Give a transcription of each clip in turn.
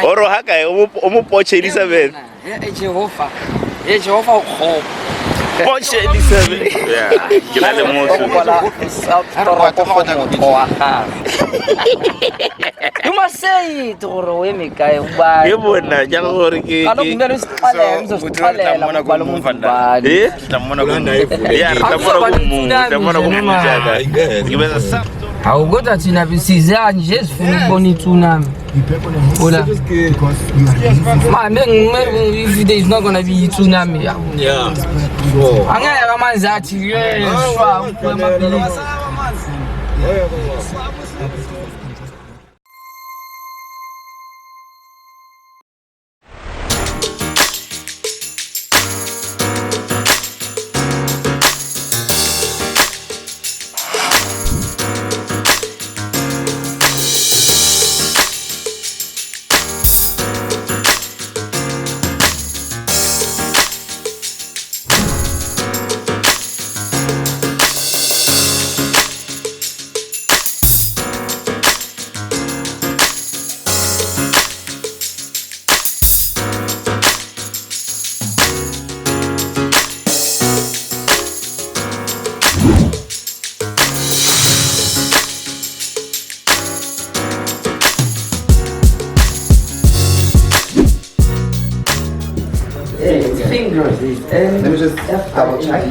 Oro haka omo Porsche Elizabeth. Jehova ukho. Porsche Elizabeth. Yeah, kila le motho. You must say it or we make guy ba. Ke bona ja gore ke. Kana kumele isiqale ngizoqalela ubalo umuntu ba. Tamona ko. Yeah, tamona ko mujaka. Ngibeza sapto. Awukodwa thina bisiza nje sifuna ukubona itsunami. Ola. Man, if there is not gonna be tsunami. Yeah. Sure. Angeke amanzi athi yeshwa ukwemabili. Fingures. Let me just double check.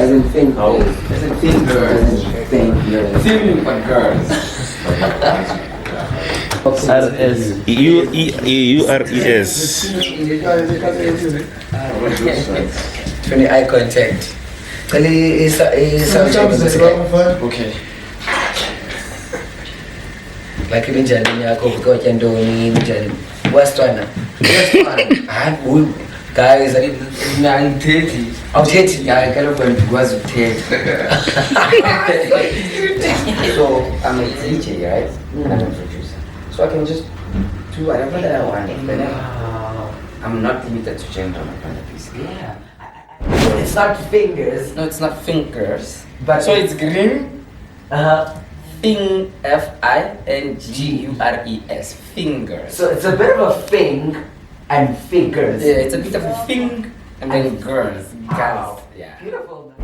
As in fingers. As in fingers. Fingures. Fingures. 20 eye contact. Okay. Like in January, West one. Guys, I didn't 30. I'll take it. I can't go to was 10. So I'm a DJ, right? I'm a producer. So I can just do whatever that I want. I'm not limited to gender on my kind of piece. Yeah. It's not fingers. No, it's not fingers. But so it's green. Fing Fingures. Fingures. So it's a bit of a thing. And fingers. Yeah, it's a bit of a thing and then girls. Wow. Yeah. Beautiful.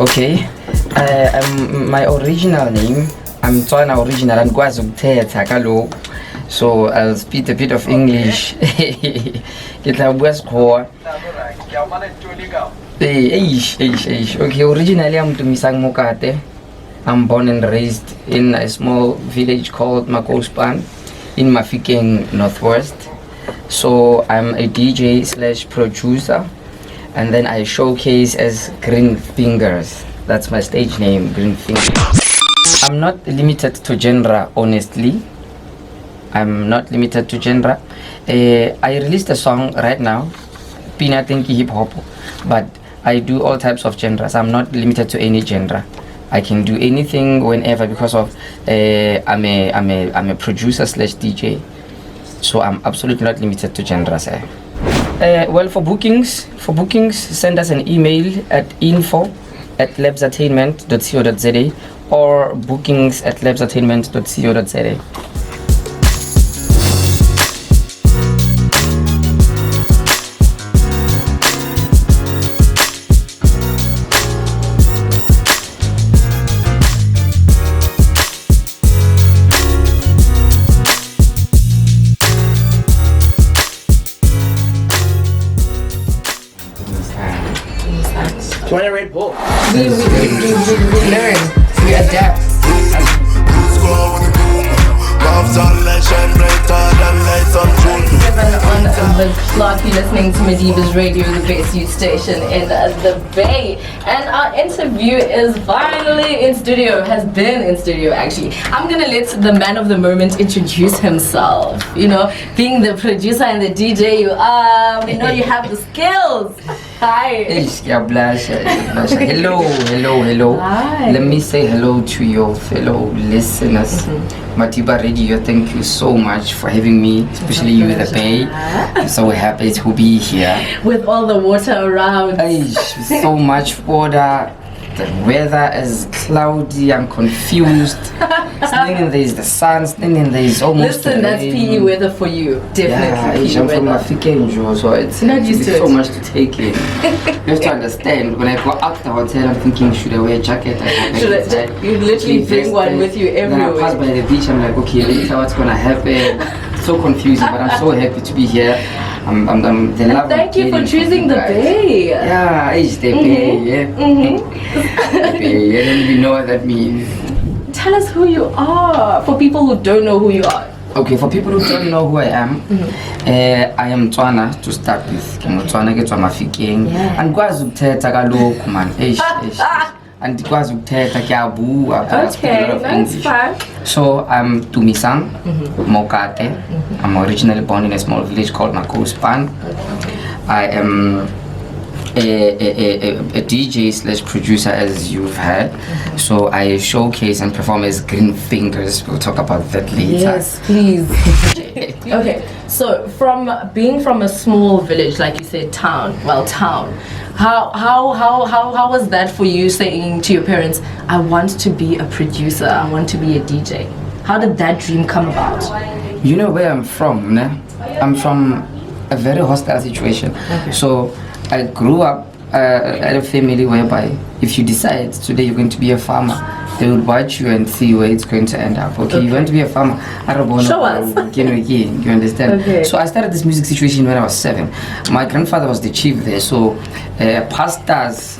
Okay, my original name, I'm Tswana original and Kwazukuthetha kaloku. So I'll speak a bit of English. Okay, originally I'm Tumisang Mokate. I'm born and raised in a small village called Makospan in Mafikeng Northwest. So I'm a DJ slash producer, and then I showcase as Green Fingures. That's my stage name, Green Fingures. I'm not limited to genre, honestly. I'm not limited to genre. I released a song right now, Pina Thinky Hip Hop, but I do all types of genres. I'm not limited to any genre. I can do anything whenever because of I'm a producer slash DJ, so I'm absolutely not limited to genres. Well, for bookings, send us an email at info@labsentertainment.co.za or bookings@labsentertainment.co.za. Do you want a Red Bull? We learn. We adapt. On the clock, you're listening to Mediva's Radio, the best youth station in the Bay. And our interview is finally in studio, has been in studio actually. I'm gonna let the man of the moment introduce himself. You know, being the producer and the DJ you are, we know you have the skills. Hi. Hello. Hi. Let me say hello to your fellow listeners. Madiba Radio, thank you so much for having me, especially you, the Bay. I'm so happy to be here. With all the water around. So much water. The weather is cloudy. I'm confused. Then there's the sun. Then there's almost Listen, that's PE weather for you. Definitely yeah, I'm PE from weather. African, so it's Not used to so it. much to take in. You have to understand, when I go out the hotel, I'm thinking, should I wear a jacket? You literally bring one with you Then I pass by everywhere. the beach, I'm like, okay, later what's gonna happen? So confusing, but I'm so happy to be here. I'm the love. Thank you for choosing the guys. Bay. Yeah, it's the Bay, yeah. The Bay, I don't even know what that means. Tell us who you are for people who don't know who you are. Okay, for people who don't know who I am, I am Tswana to start with. Tswana ke Tswana Mafikeng. Yeah. Andikwazi ukuthetha kaloku man. Andikwazi ukuthetha kuyabua. Okay, that's fine. So I'm Tumisang Mokate. I'm originally born in a small village called Makospan. I am a DJ slash producer, as you've heard. So I showcase and perform as Green Fingures. We'll talk about that later. Yes, please. Okay, so being from a small village, like you said, town. How was that for you, saying to your parents, I want to be a producer, I want to be a DJ? How did that dream come about? You know where I'm from, ne? I'm from a very hostile situation. Okay. So I grew up at a family whereby if you decide today you're going to be a farmer, they would watch you and see where it's going to end up. Okay. You want to be a farmer? Show us. You understand? Okay. So I started this music situation when I was 7. My grandfather was the chief there, so pastors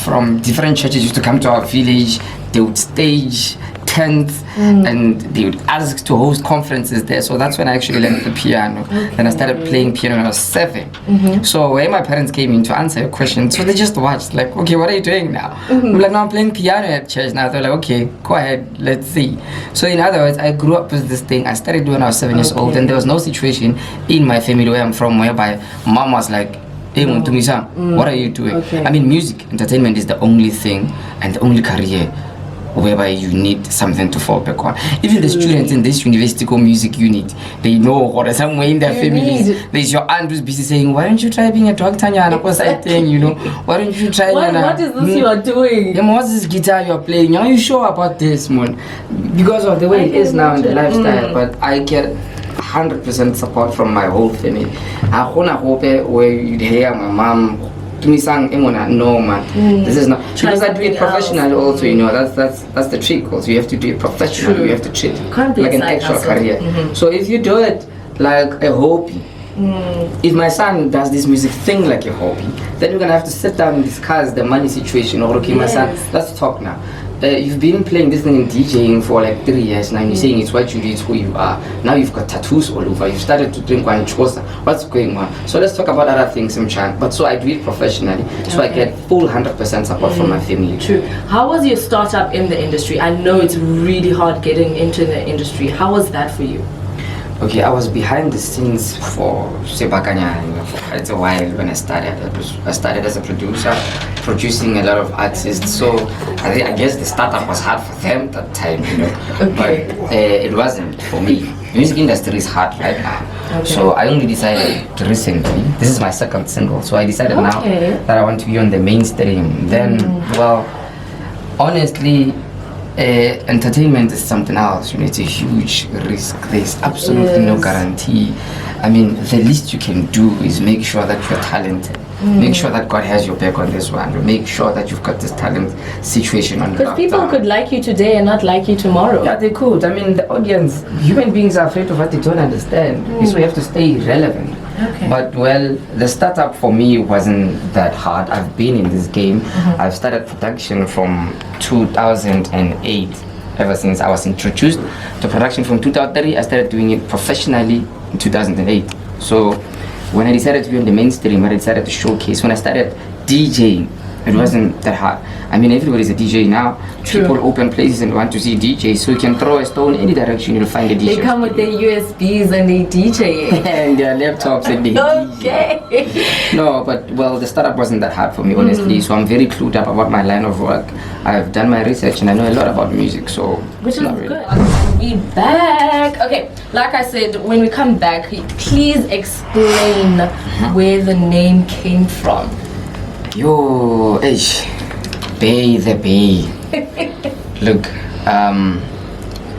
from different churches used to come to our village. They would stage tents and they would ask to host conferences there. So that's when I actually learned the piano. Then I started playing piano when I was 7. So when my parents came in to answer your question, so they just watched, like, okay, what are you doing now? I'm like, no, I'm playing piano at church now. They're like, okay, go ahead, let's see. So in other words, I grew up with this thing. I started doing when I was 7 years old, and there was no situation in my family where I'm from whereby mom was like, hey, Tumisa, what are you doing? Okay. I mean, music, entertainment is the only thing and the only career whereby you need something to fall back on. Even the students in this university called music unit, they know what somewhere in their families, there's your aunt who's busy saying, why don't you try being a doctor? What's that thing, you know? Why don't you try? What is this you are doing? What's this guitar you're playing? Are you sure about this, man? Because of the way it is now in the lifestyle, but I get 100% support from my whole family. I hope where you hear my mom to me saying, no man, this is not, because I do it professionally also, you know, that's the trick also. You have to do it professionally. You have to treat it Can't be like an side actual hustle. career. So if you do it like a hobby, if my son does this music thing like a hobby, then we're gonna have to sit down and discuss the money situation. Or okay, my son, let's talk now. You've been playing this thing in DJing for like 3 years now, and you're saying it's what you do, it's who you are. Now you've got tattoos all over, you've started to drink wine chosa. What's going on? So let's talk about other things, but so I do it professionally, so I get full 100% support from my family. True. How was your startup in the industry? I know it's really hard getting into the industry. How was that for you? Okay, I was behind the scenes for Sebakanya for quite a while when I started. I started as a producer, producing a lot of artists. So I guess the startup was hard for them that time, you know. Okay. But it wasn't for me. Music industry is hard right now. Okay. So I only decided recently. This is my second single. So I decided now Okay. that I want to be on the mainstream. Then, well, honestly. Entertainment is something else, you know, it's a huge risk. There's absolutely no guarantee. I mean, the least you can do is make sure that you're talented. Make sure that God has your back on this one. Make sure that you've got this talent situation on Because people lockdown. could like you today and not like you tomorrow. Yeah, they could. I mean, the audience, human beings are afraid of what they don't understand. So you have to stay relevant. Okay. But well, the startup for me wasn't that hard. I've been in this game. I've started production from 2008. Ever since I was introduced to production from 2003, I started doing it professionally in 2008. So when I decided to be on the mainstream, when I decided to showcase, when I started DJing, it wasn't that hard. I mean, everybody's a DJ now. True. People open places and want to see DJs, so you can throw a stone any direction, you'll find a DJ. They come with their USBs and they DJ. and their laptops and they Okay. No, but well, the startup wasn't that hard for me, honestly. So I'm very clued up about my line of work. I've done my research and I know a lot about music, so Which is not really. good. We back. Okay, like I said, when we come back, please explain where the name came from. Yo, ish, Bay the Bay. Look,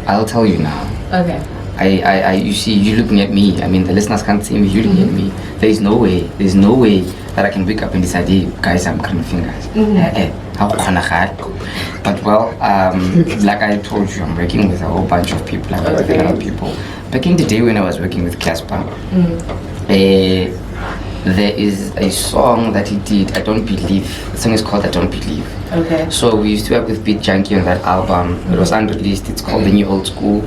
I'll tell you now. Okay. You see, you looking at me. I mean, the listeners can't see me. You looking at me. There's no way that I can wake up and decide, hey, guys, I'm Green Fingers. How can I? But well, like I told you, I'm working with a whole bunch of people. I work with a lot of people. Back in the day when I was working with Casper, there is a song that he did, I Don't Believe. The song is called I Don't Believe. Okay. So we used to work with Beat Junkie on that album. It was unreleased. It's called The New Old School.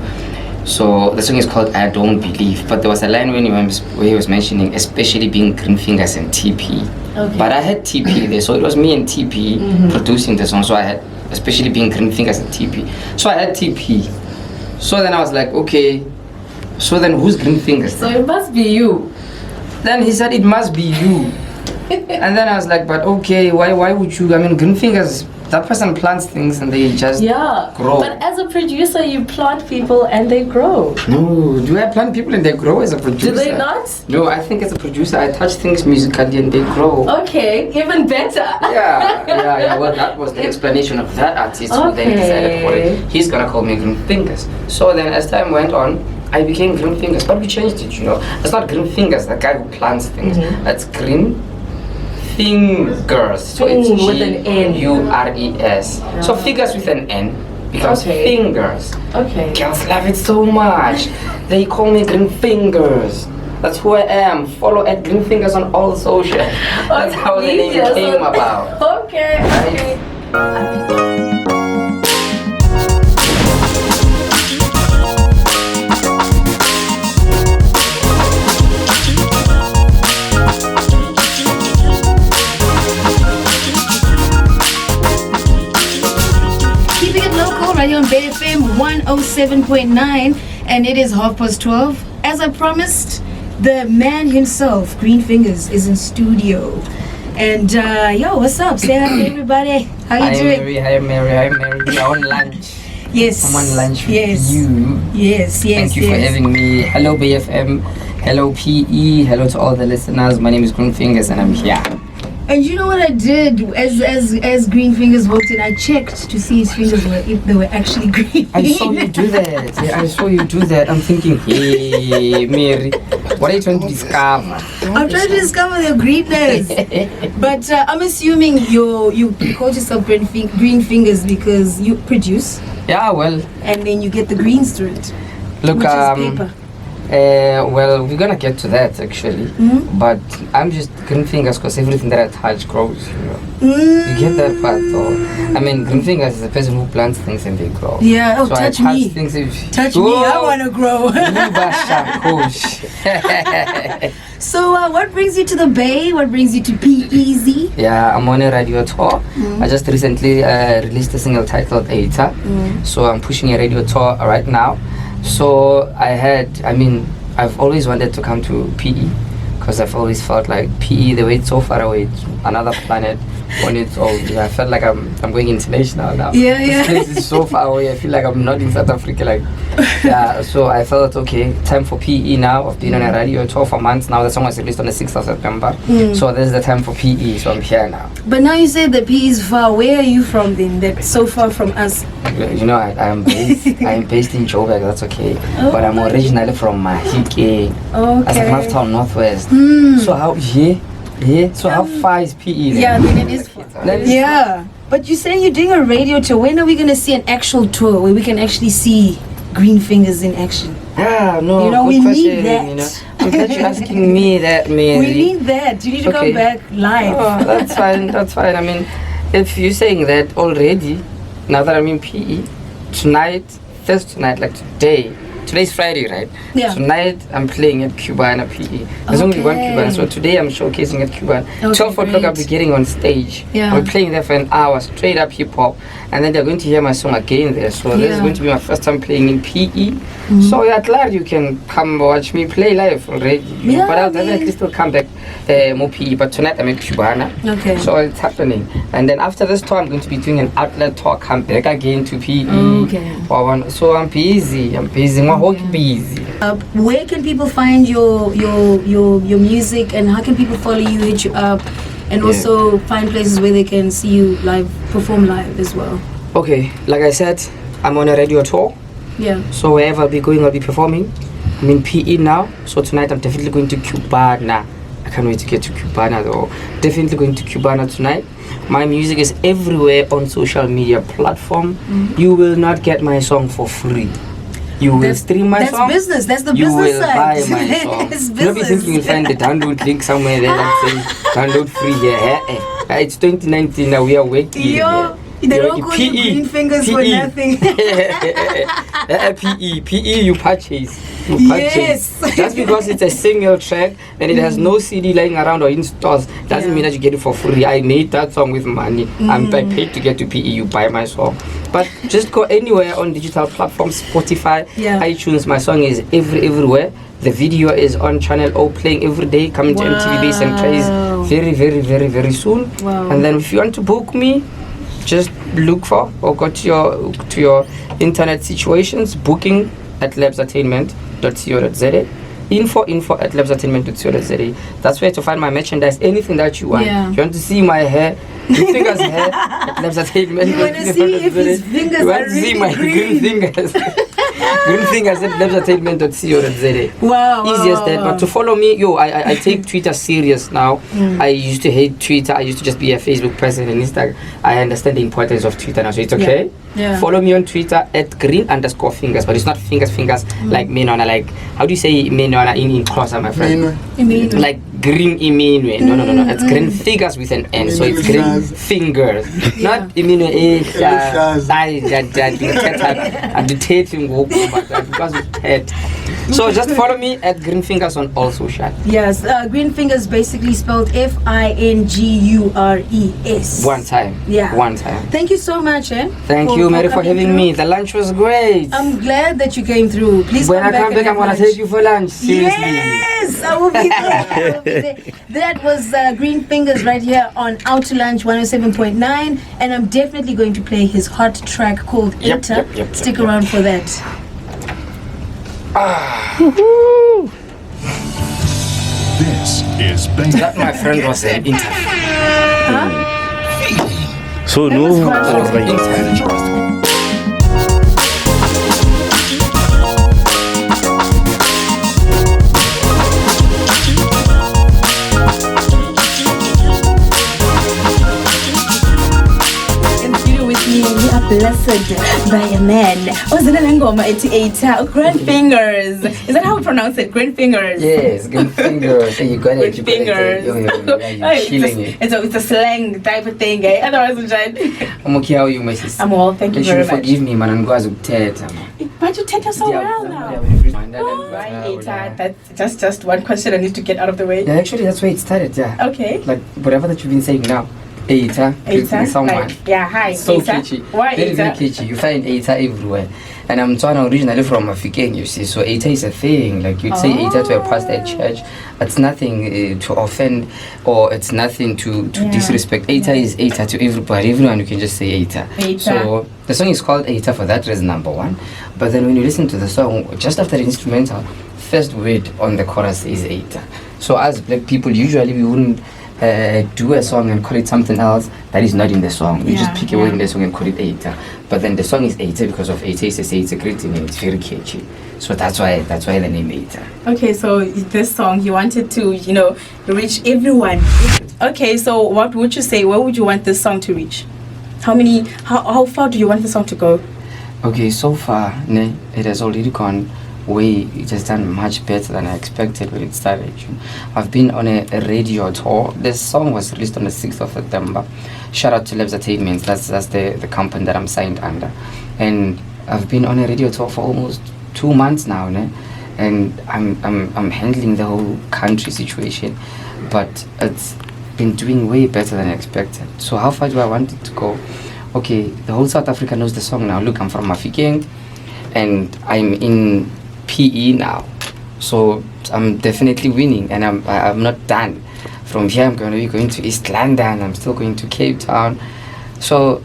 So the song is called I Don't Believe. But there was a line where he was mentioning, especially being Green Fingers and TP. Okay. But I had TP there, so it was me and TP producing the song. So I had, especially being Green Fingers and TP. So I had TP. So then I was like, okay. So then who's Green Fingers? So it must be you. Then he said it must be you. And then I was like, but okay, why would you? I mean, Green Fingers, that person plants things and they just grow. But as a producer, you plant people and they grow. No, do I plant people and they grow as a producer? Do they not? No, I think as a producer, I touch things musically and they grow. Okay, even better. Yeah. Well, that was the explanation of that artist who then decided for it. He's gonna call me Green Fingers. So then as time went on, I became Green Fingers, but we changed it, you know. It's not Green Fingers, the guy who plants things. That's Green Fingures. So it's with an N. G-U-R-E-S. So figures with an N becomes fingers. Okay. Girls love it so much. They call me Green Fingers. That's who I am. Follow at Green Fingers on all social. That's how the name came about. Okay. Right here on Bay FM 107.9, and it is 12:30. As I promised, the man himself, Green Fingers, is in studio. And yo, what's up? Say hi to everybody. How you doing? Hi Mary. We're on lunch. Yes. I'm on lunch with you. Yes. Thank you for having me. Hello BFM. Hello PE. Hello to all the listeners. My name is Green Fingers and I'm here. And you know what I did as Green Fingers walked in? I checked to see his fingers if they were actually green. I saw you do that. Yeah, I saw you do that. I'm thinking, hey, Mary, what are you trying to discover? I'm trying to discover their greenness. But I'm assuming you call yourself Green Fingers because you produce. Yeah, well. And then you get the greens through it. Look, which is paper. Well, we're gonna get to that actually, but I'm just Green Fingers because everything that I touch grows. You know, you get that part, though. I mean, Green Fingers is the person who plants things and they grow. Yeah. Oh, so touch I touch me. Things touch me. I wanna grow. So, what brings you to the Bay? What brings you to PEZ? Yeah, I'm on a radio tour. I just recently released a single titled Eitaa. So I'm pushing a radio tour right now. So I've always wanted to come to PE because I've always felt like PE, the way it's so far away, it's another planet on its own. I felt like I'm going international now. Yeah. This place is so far away. I feel like I'm not in South Africa. Like, yeah. So I felt okay. Time for PE now. I've been on a radio tour for months now. The song was released on the 6th of September. So this is the time for PE. So I'm here now. But now you say the PE is far. Where are you from then? That's so far from us. You know, I am based in Joburg. That's okay. But I'm originally from Mahike. That's Maftown Northwest. So how So how far is PE then? Yeah, then it is far. Yeah. But you say you're doing a radio tour. When are we going to see an actual tour where we can actually see Green Fingers in action? No. You know, we need that. You know, I'm glad you're asking me that, Mary. We need that. You need to come back live. Oh, that's fine. I mean, if you're saying that already, now that I'm in PE, like today's Friday, right? Yeah. Tonight I'm playing at Cubana PE. There's only one Cubana, so today I'm showcasing at Cubana. 12 o'clock I'll be getting on stage. Yeah. I'll be playing there for an hour, straight up hip hop, and then they're going to hear my song again there. So this is going to be my first time playing in PE. So yeah, glad you can come watch me play live already. Yeah, but I'll definitely still come back more PE. But tonight I'm at Cubana. Okay. So it's happening, and then after this tour I'm going to be doing an outlet tour. Come back again to PE. Okay. So I'm busy. Busy. Where can people find your music, and how can people follow you, hit you up, and also find places where they can see you live, perform live as well? Okay, like I said, I'm on a radio tour. Yeah. So wherever I'll be going, I'll be performing. I'm in PE now, so tonight I'm definitely going to Cubana. I can't wait to get to Cubana though. Definitely going to Cubana tonight. My music is everywhere on social media platform. You will not get my song for free. You will stream my song. That's business. That's the you business will side. buy my song. It's business. You'll be thinking you'll find the download link somewhere there that says download free here. It's 2019 now. We are waiting. They don't call you Green Fingers for nothing. PE, you purchase. Yes. Just because it's a single track and it has no CD lying around or in stores doesn't mean that you get it for free. I made that song with money. I paid to get to PE. You buy my song. But just go anywhere on digital platforms, Spotify, iTunes. My song is everywhere. The video is on Channel O playing every day. Coming to MTV Base and Praise very, very, very, very soon. Wow. And then if you want to book me, just look for or go to your internet situations, booking at labsentertainment.co.za, info at labsentertainment.co.za. That's where to find my merchandise, anything that you want. If you want to see my hair, Green Fingers hair at labsentertainment. You want to see if his fingers are really see my green fingers. Green Fingers at labsentertainment.co.za. Wow. Easiest that. But to follow me, I take Twitter serious now. I used to hate Twitter. I used to just be a Facebook person and Instagram. I understand the importance of Twitter now, so it's okay. Yeah. Follow me on Twitter at green_fingers, but it's not fingers like Menona. Like, how do you say Menona in Xhosa, my friend? Like green Iminwe. No. It's Green Fingers with an N, so it's Green Fingers. Not Iminwe. So just follow me at Green Fingers on all social. Yes, Green Fingers basically spelled Fingures. One time. Thank you so much, Thank you, Mary, for having me. The lunch was great. I'm glad that you came through. Please when I come back, I'm gonna take you for lunch. Seriously. Yes, I will be there. That was Green Fingers right here on Out to Lunch 107.9, and I'm definitely going to play his hot track called Eitaa. Stick around for that. This is Bang. That, my friend, was an interview. So no. We are blessed by a man. What's the name of Eitaa? Green Fingers. Is that how we pronounce it? Green Fingers. Yes, Green Fingers. Hey, you got it. Green Fingers. It's a slang type of thing. Otherwise, I'm okay. How are you, my sister? I'm well. Thank you very much. Forgive me, man. I'm going to tell. Why'd you take us so well now? Why Eitaa? That's just one question I need to get out of the way. Yeah, actually, that's where it started. Yeah. Okay. Like whatever that you've been saying now. Eitaa. Eitaa? Someone. Like, yeah, hi. So Eitaa. catchy. Why Very, very Eitaa? catchy. You find Eitaa everywhere. And I'm Tswana originally from Mafikeng, you see. So Eitaa is a thing. Like you'd say Eitaa to a pastor at church. It's nothing to offend or it's nothing to disrespect. Eitaa is Eitaa to everybody. Everyone you can just say Eitaa. So the song is called Eitaa for that reason, number one. But then when you listen to the song, just after the instrumental, first word on the chorus is Eitaa. So as black people, usually we wouldn't do a song and call it something else that is not in the song. We just pick a word in the song and call it Eitaa. But then the song is Eitaa because of Eitaa. It's a great name. It's very catchy. So that's why the name Eitaa. Okay, so this song you wanted to, reach everyone. Okay, so what would you say? Where would you want this song to reach? How far do you want the song to go? Okay, so far, it has already gone way. It has done much better than I expected when it started. I've been on a radio tour. This song was released on the 6th of September. Shout out to Lebs Entertainment. That's the company that I'm signed under. And I've been on a radio tour for almost 2 months now, and I'm handling the whole country situation. But it's been doing way better than I expected. So how far do I want it to go? Okay, the whole South Africa knows the song now. Look, I'm from Mafikeng and I'm in PE now, so I'm definitely winning, and I'm not done. From here I'm going to be going to East London. I'm still going to Cape Town. So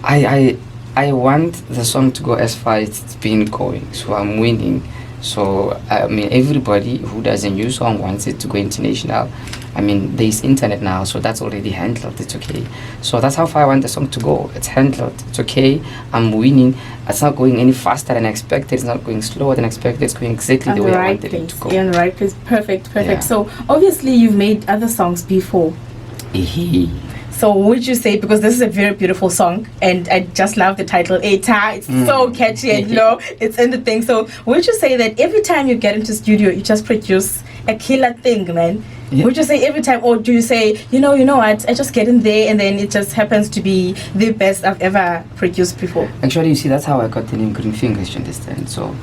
I want the song to go as far as it's been going. So I'm winning. So I mean, everybody who does a new song wants it to go international. I mean, there's internet now, so that's already handled. It's okay. So that's how far I want the song to go. It's handled. It's okay. I'm winning. It's not going any faster than expected. It's not going slower than expected. It's going exactly the way I wanted it to go. Yeah, on the right place. Perfect. Yeah. So obviously you've made other songs before. So would you say, because this is a very beautiful song and I just love the title Eitaa, it's so catchy and it's in the thing. So would you say that every time you get into studio you just produce a killer thing, man? Yeah. Would you say every time, or do you say, you know what, I just get in there and then it just happens to be the best I've ever produced before? Actually, you see, that's how I got the name Green Fingures, you understand? So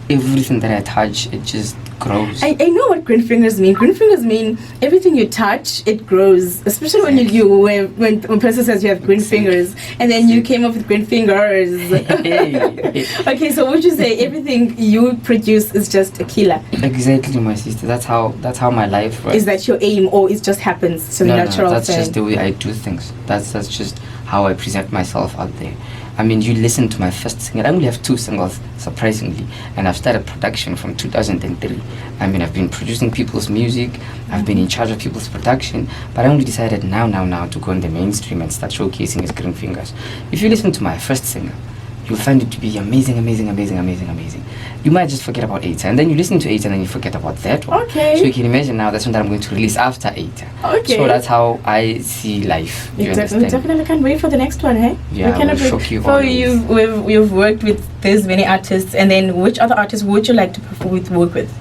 everything that I touch, it just grows. I know what green fingers mean. Green fingers mean everything you touch, it grows. Especially when a person says you have green fingers, and then you came up with green fingers. Okay, so would you say everything you produce is just a killer? Exactly, my sister. That's how my life works. Is that your aim, or it just happens to the natural? That's just the way I do things. That's just how I present myself out there. I mean, you listen to my first single. I only have 2 singles, surprisingly, and I've started production from 2003. I mean, I've been producing people's music, I've been in charge of people's production, but I only decided now to go in the mainstream and start showcasing as Green Fingers. If you listen to my first single, you'll find it to be amazing. You might just forget about Eitaa, and then you listen to Eitaa and then you forget about that one. Okay. So you can imagine now that's one that I'm going to release after Eitaa. Okay. So that's how I see life. You understand? Definitely can't wait for the next one, hey? Yeah, we'll shock you. So you've worked with these many artists, and then which other artists would you like to work with?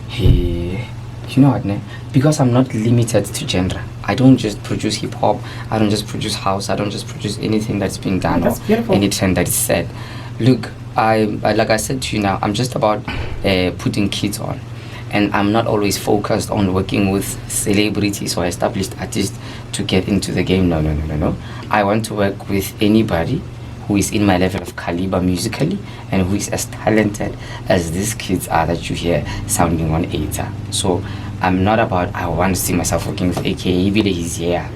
Hey, you know what, ne? Because I'm not limited to genre. I don't just produce hip hop. I don't just produce house. I don't just produce anything that's being done or any trend that is said. Look, I like I said to you now, I'm just about putting kids on, and I'm not always focused on working with celebrities or established artists to get into the game. No. I want to work with anybody who is in my level of caliber musically and who is as talented as these kids are that you hear sounding on Eitaa. So I'm not about, I want to see myself working with AKA, he's here.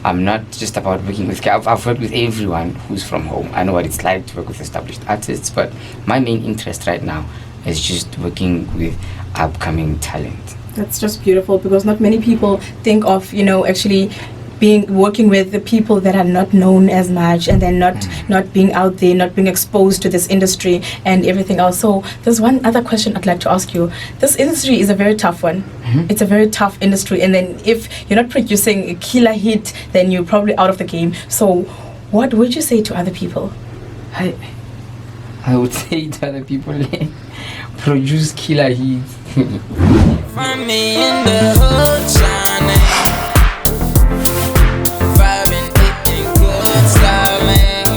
I'm not just about working with, I've worked with everyone who's from home. I know what it's like to work with established artists, but my main interest right now is just working with upcoming talent. That's just beautiful, because not many people think of, actually working with the people that are not known as much, and then not being out there, not being exposed to this industry and everything else. So there's one other question I'd like to ask you. This industry is a very tough one. It's a very tough industry, and then if you're not producing a killer hit, then you're probably out of the game. So what would you say to other people? I would say to other people, produce killer hits. Find me in the hood, shining. 5 and 8 and good styling.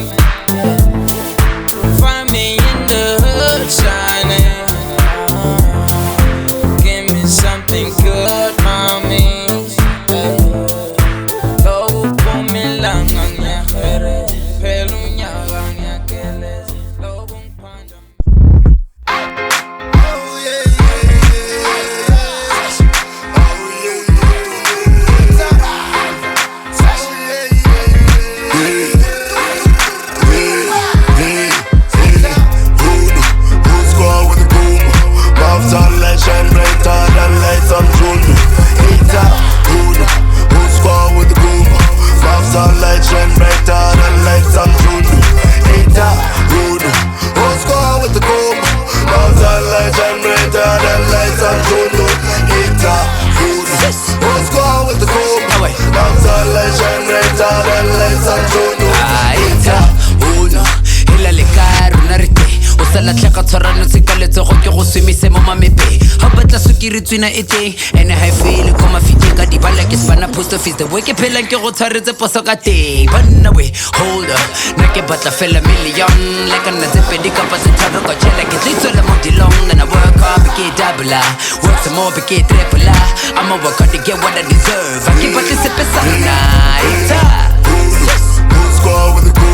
Find me in the hood, shining. Give me something good, mommy. Go pull me generator, the lights on Juno. Eitaa, who's going with the cool? Outside light generator, the lights on Juno. Eitaa, uno, hila le karu narite. O sa latlhega tshwarano se ka letsogo ke go swimise mo mamepe. Ha batla sukiri tswina e teng ene ha e fele ko mafikeng ka dibala ke sefana post office the way ke phelang ke go tshwaretse poso ka teng. Banna we hold up na ke batla fela million le ka nna tse pedi kapa tse tharo ka tšhela ke tlitswela mo dilong then I work hard ke double work some more ke triple I'ma work hard to get what I deserve. I keep batle sepe sa nna Eitaa. Who's going with the cool?